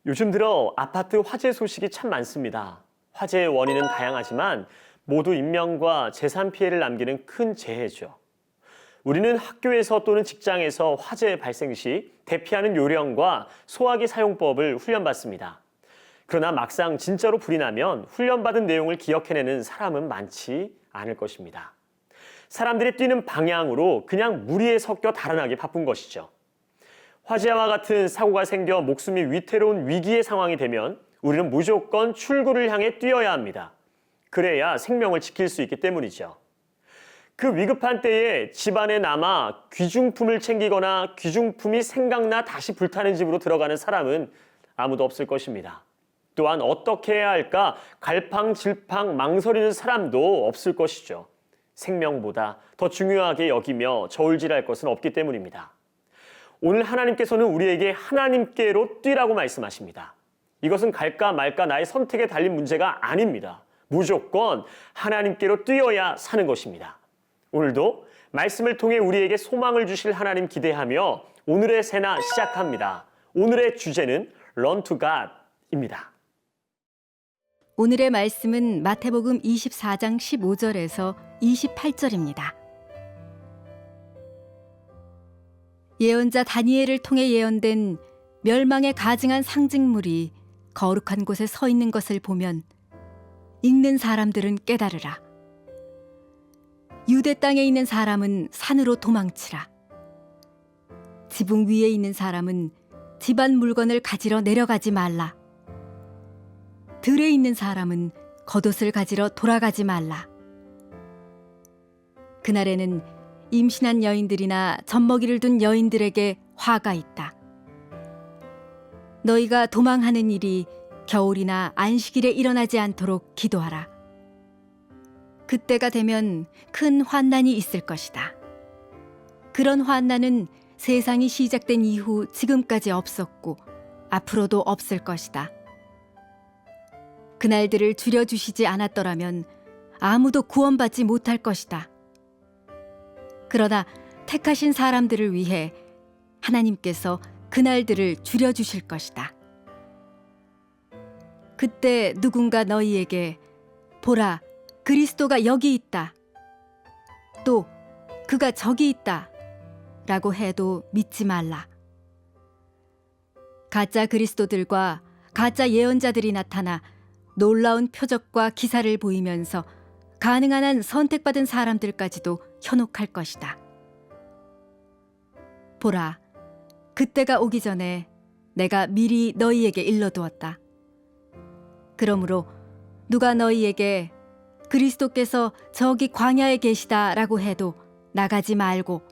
요즘 들어 아파트 화재 소식이 참 많습니다. 화재의 원인은 다양하지만 모두 인명과 재산 피해를 남기는 큰 재해죠. 우리는 학교에서 또는 직장에서 화재 발생 시 대피하는 요령과 소화기 사용법을 훈련받습니다. 그러나 막상 진짜로 불이 나면 훈련받은 내용을 기억해내는 사람은 많지 않을 것입니다. 사람들이 뛰는 방향으로 그냥 무리에 섞여 달아나기 바쁜 것이죠. 화재와 같은 사고가 생겨 목숨이 위태로운 위기의 상황이 되면 우리는 무조건 출구를 향해 뛰어야 합니다. 그래야 생명을 지킬 수 있기 때문이죠. 그 위급한 때에 집안에 남아 귀중품을 챙기거나 귀중품이 생각나 다시 불타는 집으로 들어가는 사람은 아무도 없을 것입니다. 또한 어떻게 해야 할까 갈팡질팡 망설이는 사람도 없을 것이죠. 생명보다 더 중요하게 여기며 저울질할 것은 없기 때문입니다. 오늘 하나님께서는 우리에게 하나님께로 뛰라고 말씀하십니다. 이것은 갈까 말까 나의 선택에 달린 문제가 아닙니다. 무조건 하나님께로 뛰어야 사는 것입니다. 오늘도 말씀을 통해 우리에게 소망을 주실 하나님 기대하며 오늘의 새나 시작합니다. 오늘의 주제는 Run to God입니다. 오늘의 말씀은 마태복음 24장 15절에서 28절입니다. 예언자 다니엘을 통해 예언된 멸망에 가증한 상징물이 거룩한 곳에 서 있는 것을 보면 읽는 사람들은 깨달으라. 유대 땅에 있는 사람은 산으로 도망치라. 지붕 위에 있는 사람은 집안 물건을 가지러 내려가지 말라. 들에 있는 사람은 겉옷을 가지러 돌아가지 말라. 그날에는 임신한 여인들이나 젖먹이를 둔 여인들에게 화가 있다. 너희가 도망하는 일이 겨울이나 안식일에 일어나지 않도록 기도하라. 그때가 되면 큰 환난이 있을 것이다. 그런 환난은 세상이 시작된 이후 지금까지 없었고 앞으로도 없을 것이다. 그날들을 줄여주시지 않았더라면 아무도 구원받지 못할 것이다. 그러나 택하신 사람들을 위해 하나님께서 그날들을 줄여주실 것이다. 그때 누군가 너희에게 보라, 그리스도가 여기 있다. 또 그가 저기 있다. 라고 해도 믿지 말라. 가짜 그리스도들과 가짜 예언자들이 나타나 놀라운 표적과 기사를 보이면서 가능한 한 선택받은 사람들까지도 현혹할 것이다. 보라, 그때가 오기 전에 내가 미리 너희에게 일러두었다. 그러므로 누가 너희에게 그리스도께서 저기 광야에 계시다라고 해도 나가지 말고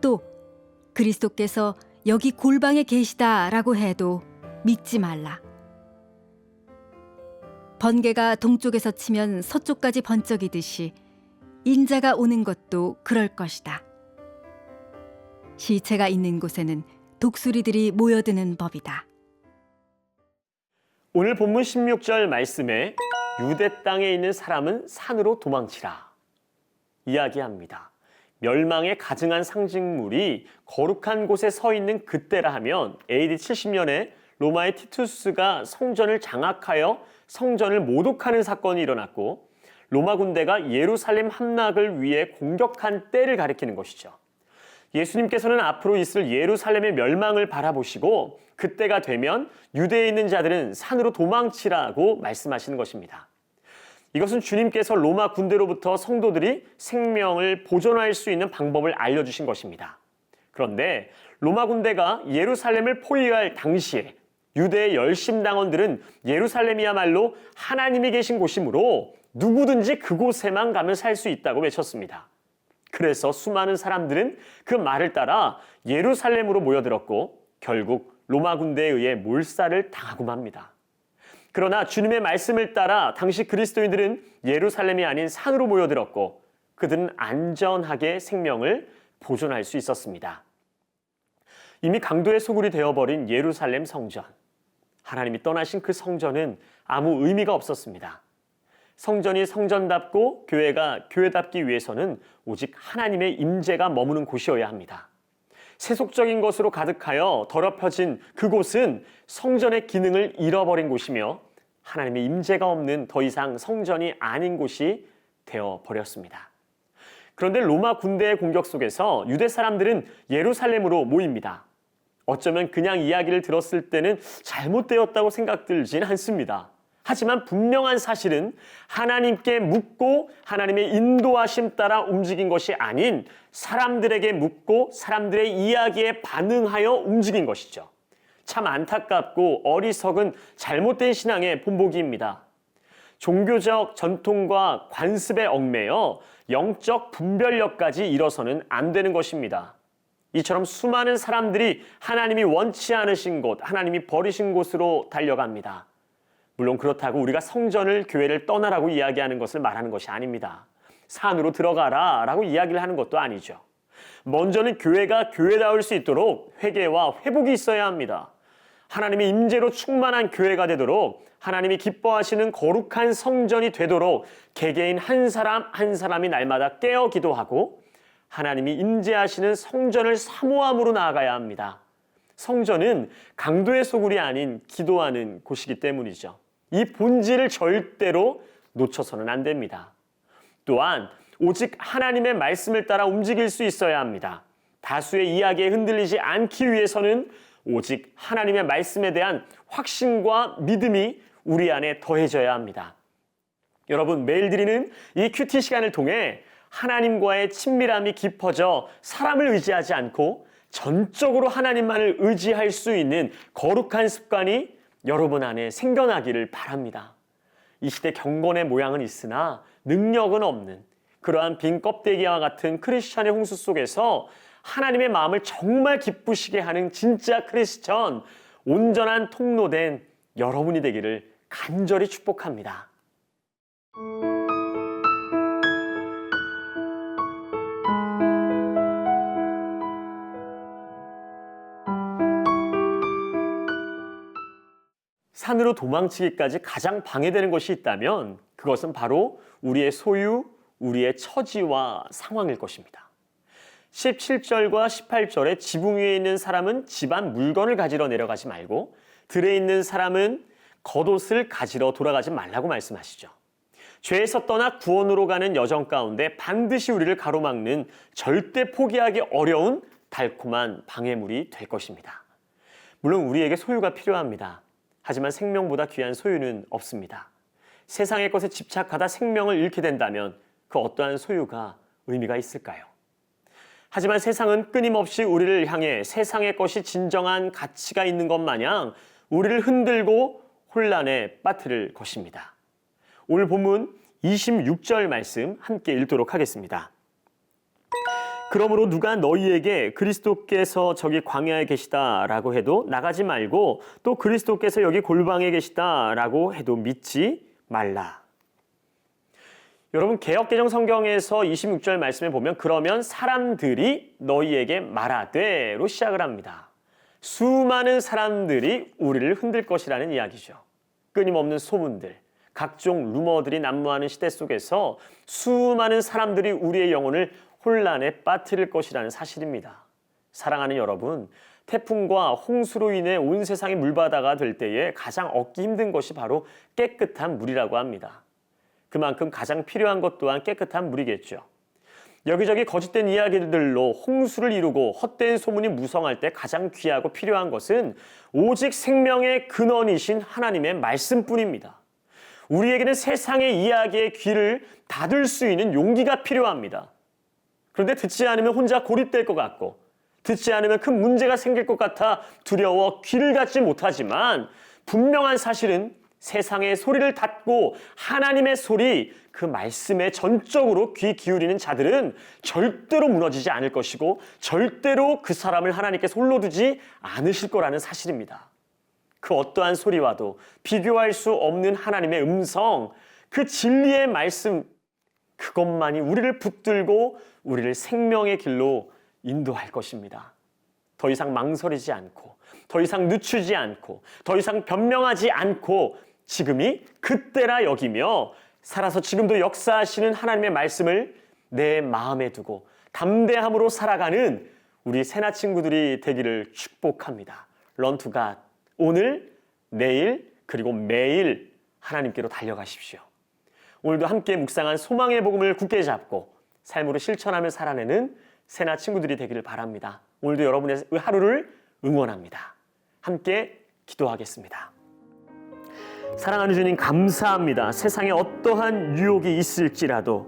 또 그리스도께서 여기 골방에 계시다라고 해도 믿지 말라. 번개가 동쪽에서 치면 서쪽까지 번쩍이듯이 인자가 오는 것도 그럴 것이다. 시체가 있는 곳에는 독수리들이 모여드는 법이다. 오늘 본문 16절 말씀에 유대 땅에 있는 사람은 산으로 도망치라 이야기합니다. 멸망에 가증한 상징물이 거룩한 곳에 서 있는 그때라 하면 AD 70년에 로마의 티투스가 성전을 장악하여 성전을 모독하는 사건이 일어났고 로마 군대가 예루살렘 함락을 위해 공격한 때를 가리키는 것이죠. 예수님께서는 앞으로 있을 예루살렘의 멸망을 바라보시고 그때가 되면 유대에 있는 자들은 산으로 도망치라고 말씀하시는 것입니다. 이것은 주님께서 로마 군대로부터 성도들이 생명을 보존할 수 있는 방법을 알려주신 것입니다. 그런데 로마 군대가 예루살렘을 포위할 당시에 유대의 열심당원들은 예루살렘이야말로 하나님이 계신 곳이므로 누구든지 그곳에만 가면 살 수 있다고 외쳤습니다. 그래서 수많은 사람들은 그 말을 따라 예루살렘으로 모여들었고 결국 로마 군대에 의해 몰살을 당하고 맙니다. 그러나 주님의 말씀을 따라 당시 그리스도인들은 예루살렘이 아닌 산으로 모여들었고 그들은 안전하게 생명을 보존할 수 있었습니다. 이미 강도의 소굴이 되어버린 예루살렘 성전. 하나님이 떠나신 그 성전은 아무 의미가 없었습니다. 성전이 성전답고 교회가 교회답기 위해서는 오직 하나님의 임재가 머무는 곳이어야 합니다. 세속적인 것으로 가득하여 더럽혀진 그곳은 성전의 기능을 잃어버린 곳이며 하나님의 임재가 없는 더 이상 성전이 아닌 곳이 되어버렸습니다. 그런데 로마 군대의 공격 속에서 유대 사람들은 예루살렘으로 모입니다. 어쩌면 그냥 이야기를 들었을 때는 잘못되었다고 생각들진 않습니다. 하지만 분명한 사실은 하나님께 묻고 하나님의 인도하심 따라 움직인 것이 아닌 사람들에게 묻고 사람들의 이야기에 반응하여 움직인 것이죠. 참 안타깝고 어리석은 잘못된 신앙의 본보기입니다. 종교적 전통과 관습에 얽매여 영적 분별력까지 일어서는 안 되는 것입니다. 이처럼 수많은 사람들이 하나님이 원치 않으신 곳, 하나님이 버리신 곳으로 달려갑니다. 물론 그렇다고 우리가 성전을, 교회를 떠나라고 이야기하는 것을 말하는 것이 아닙니다. 산으로 들어가라 라고 이야기를 하는 것도 아니죠. 먼저는 교회가 교회다울 수 있도록 회개와 회복이 있어야 합니다. 하나님의 임재로 충만한 교회가 되도록, 하나님이 기뻐하시는 거룩한 성전이 되도록 개개인 한 사람 한 사람이 날마다 깨어 기도하고 하나님이 임재하시는 성전을 사모함으로 나아가야 합니다. 성전은 강도의 소굴이 아닌 기도하는 곳이기 때문이죠. 이 본질을 절대로 놓쳐서는 안 됩니다. 또한 오직 하나님의 말씀을 따라 움직일 수 있어야 합니다. 다수의 이야기에 흔들리지 않기 위해서는 오직 하나님의 말씀에 대한 확신과 믿음이 우리 안에 더해져야 합니다. 여러분, 매일 드리는 이 큐티 시간을 통해 하나님과의 친밀함이 깊어져 사람을 의지하지 않고 전적으로 하나님만을 의지할 수 있는 거룩한 습관이 여러분 안에 생겨나기를 바랍니다. 이 시대 경건의 모양은 있으나 능력은 없는 그러한 빈 껍데기와 같은 크리스천의 홍수 속에서 하나님의 마음을 정말 기쁘시게 하는 진짜 크리스천, 온전한 통로된 여러분이 되기를 간절히 축복합니다. 산으로 도망치기까지 가장 방해되는 것이 있다면 그것은 바로 우리의 소유, 우리의 처지와 상황일 것입니다. 17절과 18절에 지붕 위에 있는 사람은 집안 물건을 가지러 내려가지 말고 들에 있는 사람은 겉옷을 가지러 돌아가지 말라고 말씀하시죠. 죄에서 떠나 구원으로 가는 여정 가운데 반드시 우리를 가로막는 절대 포기하기 어려운 달콤한 방해물이 될 것입니다. 물론 우리에게 소유가 필요합니다. 하지만 생명보다 귀한 소유는 없습니다. 세상의 것에 집착하다 생명을 잃게 된다면 그 어떠한 소유가 의미가 있을까요? 하지만 세상은 끊임없이 우리를 향해 세상의 것이 진정한 가치가 있는 것 마냥 우리를 흔들고 혼란에 빠뜨릴 것입니다. 오늘 본문 26절 말씀 함께 읽도록 하겠습니다. 그러므로 누가 너희에게 그리스도께서 저기 광야에 계시다라고 해도 나가지 말고 또 그리스도께서 여기 골방에 계시다라고 해도 믿지 말라. 여러분, 개역개정 성경에서 26절 말씀에 보면 그러면 사람들이 너희에게 말하되로 시작을 합니다. 수많은 사람들이 우리를 흔들 것이라는 이야기죠. 끊임없는 소문들, 각종 루머들이 난무하는 시대 속에서 수많은 사람들이 우리의 영혼을 혼란에 빠뜨릴 것이라는 사실입니다. 사랑하는 여러분, 태풍과 홍수로 인해 온 세상이 물바다가 될 때에 가장 얻기 힘든 것이 바로 깨끗한 물이라고 합니다. 그만큼 가장 필요한 것 또한 깨끗한 물이겠죠. 여기저기 거짓된 이야기들로 홍수를 이루고 헛된 소문이 무성할 때 가장 귀하고 필요한 것은 오직 생명의 근원이신 하나님의 말씀뿐입니다. 우리에게는 세상의 이야기에 귀를 닫을 수 있는 용기가 필요합니다. 그런데 듣지 않으면 혼자 고립될 것 같고 듣지 않으면 큰 문제가 생길 것 같아 두려워 귀를 닫지 못하지만 분명한 사실은 세상의 소리를 닫고 하나님의 소리, 그 말씀에 전적으로 귀 기울이는 자들은 절대로 무너지지 않을 것이고 절대로 그 사람을 하나님께서 홀로 두지 않으실 거라는 사실입니다. 그 어떠한 소리와도 비교할 수 없는 하나님의 음성, 그 진리의 말씀, 그것만이 우리를 붙들고 우리를 생명의 길로 인도할 것입니다. 더 이상 망설이지 않고 더 이상 늦추지 않고 더 이상 변명하지 않고 지금이 그때라 여기며 살아서 지금도 역사하시는 하나님의 말씀을 내 마음에 두고 담대함으로 살아가는 우리 새나 친구들이 되기를 축복합니다. Run to God. 오늘, 내일, 그리고 매일 하나님께로 달려가십시오. 오늘도 함께 묵상한 소망의 복음을 굳게 잡고 삶으로 실천하며 살아내는 새나 친구들이 되기를 바랍니다. 오늘도 여러분의 하루를 응원합니다. 함께 기도하겠습니다. 사랑하는 주님, 감사합니다. 세상에 어떠한 유혹이 있을지라도,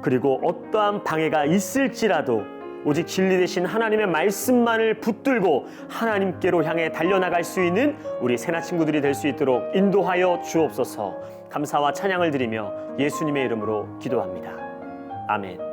그리고 어떠한 방해가 있을지라도 오직 진리 되신 하나님의 말씀만을 붙들고 하나님께로 향해 달려나갈 수 있는 우리 새나 친구들이 될 수 있도록 인도하여 주옵소서. 감사와 찬양을 드리며 예수님의 이름으로 기도합니다. 아멘.